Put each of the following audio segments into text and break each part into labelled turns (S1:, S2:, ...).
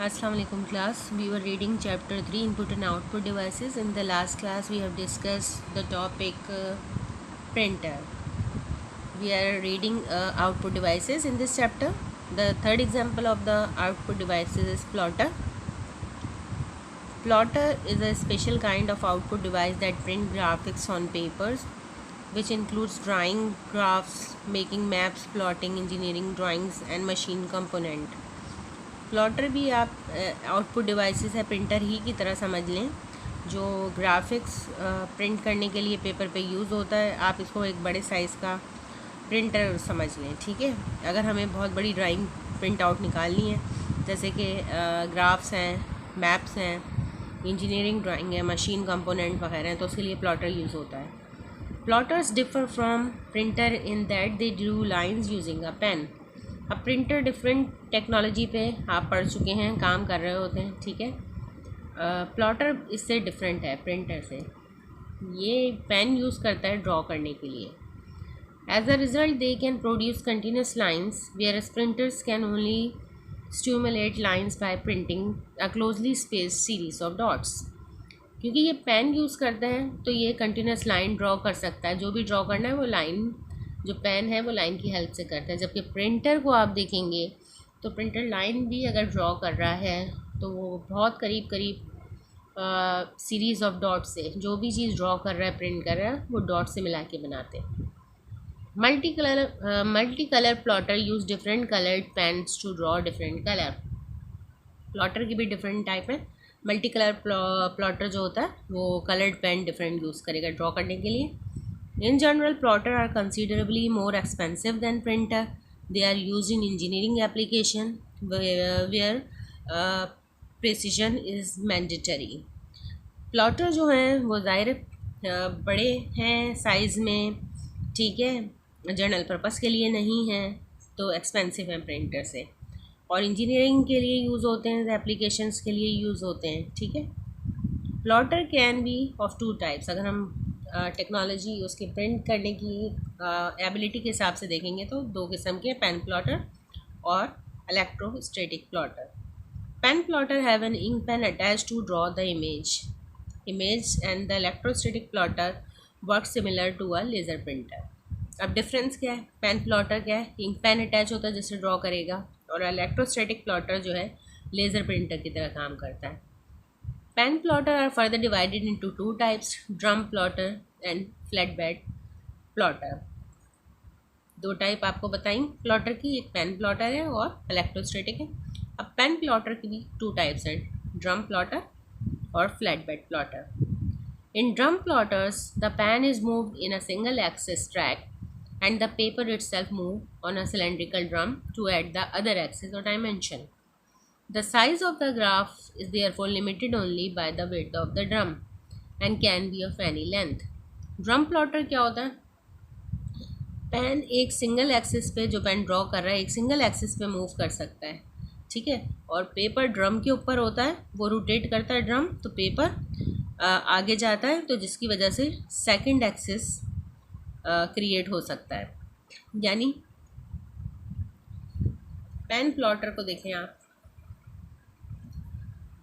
S1: Assalamu alaikum class. We were reading chapter 3 input and output devices. In the last class we have discussed the topic printer. We are reading output devices in this chapter. The third example of the output devices is plotter. Plotter is a special kind of output device that print graphics on papers, which includes drawing, graphs, making maps, plotting, engineering drawings and machine component. Plotter भी आप output devices है printer ही की तरह समझ लें, जो graphics print करने के लिए पेपर पे यूज़ होता है। आप इसको एक बड़े साइज़ का प्रिंटर समझ लें, ठीक है। अगर हमें बहुत बड़ी ड्राइंग प्रिंट आउट निकालनी है, जैसे कि ग्राफ्स हैं, मैप्स हैं, इंजीनियरिंग ड्राइंग है, मशीन कंपोनेंट वगैरह हैं, तो उसके लिए प्लॉटर यूज़ होता है। Plotters differ from printer in that they drew lines using a pen. अब प्रिंटर डिफरेंट टेक्नोलॉजी पे आप पढ़ चुके हैं, काम कर रहे होते हैं, ठीक है। प्लॉटर इससे डिफरेंट है प्रिंटर से। ये पेन यूज़ करता है ड्रॉ करने के लिए। As a result they can produce continuous lines where printers can only stimulate lines by printing a closely spaced series of dots. क्योंकि ये पेन यूज़ करता है तो ये कंटिन्यूस लाइन ड्रॉ कर सकता है। जो भी ड्रॉ करना है वो लाइन, जो पेन है वो लाइन की हेल्प से करता है। जबकि प्रिंटर को आप देखेंगे तो प्रिंटर लाइन भी अगर ड्रॉ कर रहा है तो वो बहुत करीब सीरीज़ ऑफ डॉट से, जो भी चीज़ ड्रॉ कर रहा है, प्रिंट कर रहा है, वो डॉट से मिला के बनाते हैं। Multi colour plotter use different coloured pens to draw different colour. Plotter की भी डिफरेंट टाइप है। मल्टी कलर प्लॉटर जो होता है वो कलर्ड पेन डिफरेंट यूज़ करेगा ड्रॉ करने के लिए। In general, plotter are considerably more expensive than printer. They are used in engineering application where precision is mandatory. Plotter जो हैं वो ज़ाहिर बड़े हैं साइज़ में, ठीक है, जनरल पर्पस के लिए नहीं हैं तो एक्सपेंसिव हैं प्रिंटर से, और इंजीनियरिंग के लिए यूज़ होते हैं, एप्लीकेशंस के लिए यूज़ होते हैं, ठीक है। Plotter can be of two types. अगर हम टेक्नोलॉजी उसके प्रिंट करने की एबिलिटी के हिसाब से देखेंगे तो दो किस्म के, पेन प्लॉटर और electrostatic plotter. Pen plotter have an ink pen attach to draw the image and the electrostatic plotter work similar to a laser printer. अब डिफरेंस क्या है? पेन प्लॉटर क्या है? इंक पेन अटैच होता है जिससे draw करेगा, और इलेक्ट्रोस्टैटिक प्लॉटर जो है लेज़र प्रिंटर की तरह काम करता है। Pen plotter are further divided into two types, drum plotter and flatbed plotter. दो टाइप आपको बताई प्लॉटर की, एक पेन प्लॉटर है और इलेक्ट्रोस्टैटिक है। अब पेन प्लॉटर की भी टू टाइप्स हैं, ड्रम प्लॉटर और flatbed plotter. In drum plotters the pen is moved in a single axis track and the paper itself move on a cylindrical drum to add the other axis or dimension. The size of the graph is therefore limited only by the width of the drum and can be of any length. Drum plotter क्या होता है? Pen एक single axis पे, जो pen draw कर रहा है एक सिंगल एक्सिस पे मूव कर सकता है, ठीक है, और पेपर ड्रम के ऊपर होता है, वो रोटेट करता है ड्रम, तो पेपर आगे जाता है, तो जिसकी वजह से सेकंड एक्सिस क्रिएट हो सकता है। यानी पेन प्लॉटर को देखें आप,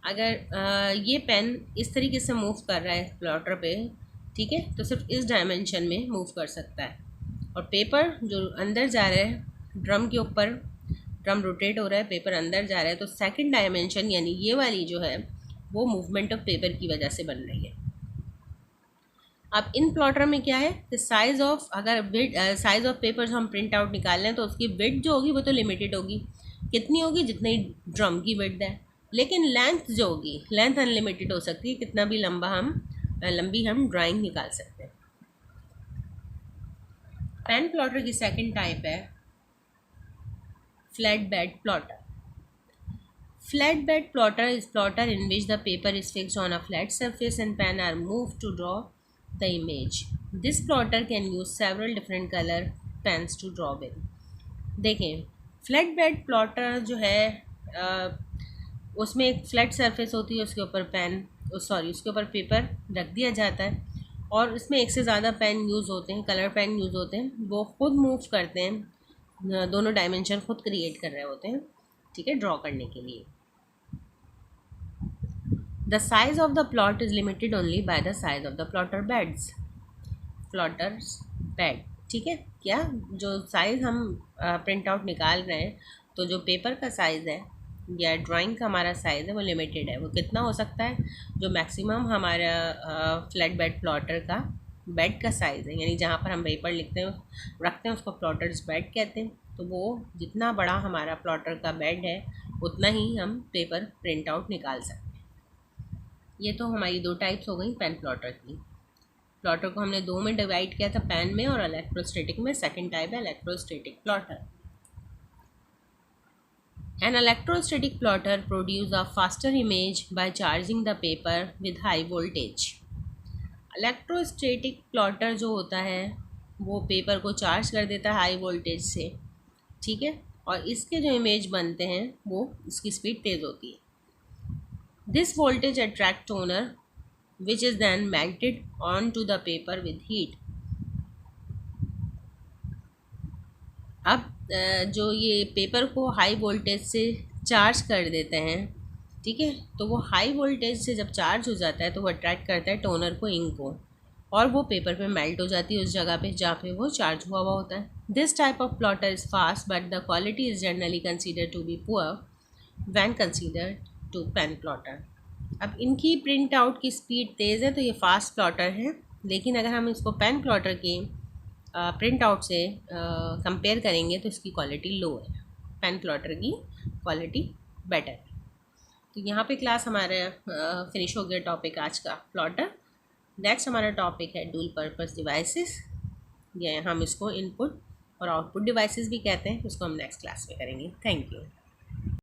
S1: अगर ये पेन इस तरीके से मूव कर रहा है प्लॉटर पे, ठीक है, तो सिर्फ इस डायमेंशन में मूव कर सकता है, और पेपर जो अंदर जा रहा है ड्रम के ऊपर, ड्रम रोटेट हो रहा है, पेपर अंदर जा रहा है, तो सेकंड डायमेंशन यानी ये वाली जो है वो मूवमेंट ऑफ पेपर की वजह से बन रही है। अब इन प्लॉटर में क्या है कि साइज़ ऑफ, अगर साइज़ ऑफ पेपर जो हम प्रिंट आउट निकाल लें तो उसकी विड्थ जो होगी वो तो लिमिटेड होगी, कितनी होगी? जितनी ड्रम की विड्थ है। लेकिन लेंथ जो होगी, लेंथ अनलिमिटेड हो सकती है, कितना भी लंबी हम ड्राइंग निकाल सकते हैं। पेन प्लॉटर की सेकंड टाइप है flat bed plotter. Flat bed plotter is plotter in which the paper is fixed on a flat surface and pen are move to draw the image. This plotter can use several different color pens to draw with. देखें, flat bed plotter जो है उसमें एक flat surface होती है, उसके ऊपर उसके ऊपर पेपर रख दिया जाता है, और इसमें एक से ज़्यादा पेन यूज़ होते हैं, कलर पेन यूज़ होते हैं, वो खुद मूव करते हैं, दोनों डायमेंशन खुद क्रिएट कर रहे होते हैं, ठीक है, ड्रॉ करने के लिए। The size of the plot is limited only by the size of the plotter beds, plotters bed. ठीक है, क्या जो साइज़ हम प्रिंट आउट निकाल रहे हैं, तो जो पेपर का साइज़ है या ड्राइंग का हमारा साइज़ है वो लिमिटेड है। वो कितना हो सकता है, जो मैक्सिमम हमारा फ्लैट बेड प्लॉटर का बेड का साइज़ है, यानी जहाँ पर हम पेपर लिखते हैं रखते हैं उसको प्लॉटर्स बेड कहते हैं। तो वो जितना बड़ा हमारा प्लॉटर का बेड है उतना ही हम पेपर प्रिंट आउट निकाल सकते हैं। ये तो हमारी दो टाइप्स हो गई पेन प्लॉटर की। प्लॉटर को हमने दो में डिवाइड किया था, पेन में और इलेक्ट्रोस्टैटिक में। सेकंड टाइप है electrostatic plotter. An electrostatic plotter produces a faster image by charging the paper with high voltage. Electrostatic plotter जो होता है वो पेपर को चार्ज कर देता है हाई वोल्टेज से, ठीक है, और इसके जो इमेज बनते हैं वो इसकी स्पीड तेज़ होती है। This voltage attract toner which is then melted onto the paper with heat. अब जो ये पेपर को हाई वोल्टेज से चार्ज कर देते हैं, ठीक है, तो वो हाई वोल्टेज से जब चार्ज हो जाता है तो वो अट्रैक्ट करता है टोनर को, इंक को, और वो पेपर पे मेल्ट हो जाती है उस जगह पे जहाँ पे वो चार्ज हुआ होता है। This type of plotter is fast but the quality is generally consider to be poor when consider to pen plotter. अब इनकी प्रिंट आउट की स्पीड तेज़ है तो ये फास्ट प्लॉटर है, लेकिन अगर हम इसको पेन प्लॉटर की प्रिंट आउट से कंपेयर करेंगे तो इसकी क्वालिटी लो है, पेन प्लॉटर की क्वालिटी बेटर है। तो यहाँ पे क्लास हमारा फिनिश हो गया टॉपिक आज का प्लॉटर। नेक्स्ट हमारा टॉपिक है डुअल पर्पस डिवाइसेस, या हम इसको इनपुट और आउटपुट डिवाइसेस भी कहते हैं, उसको हम नेक्स्ट क्लास में करेंगे। Thank you.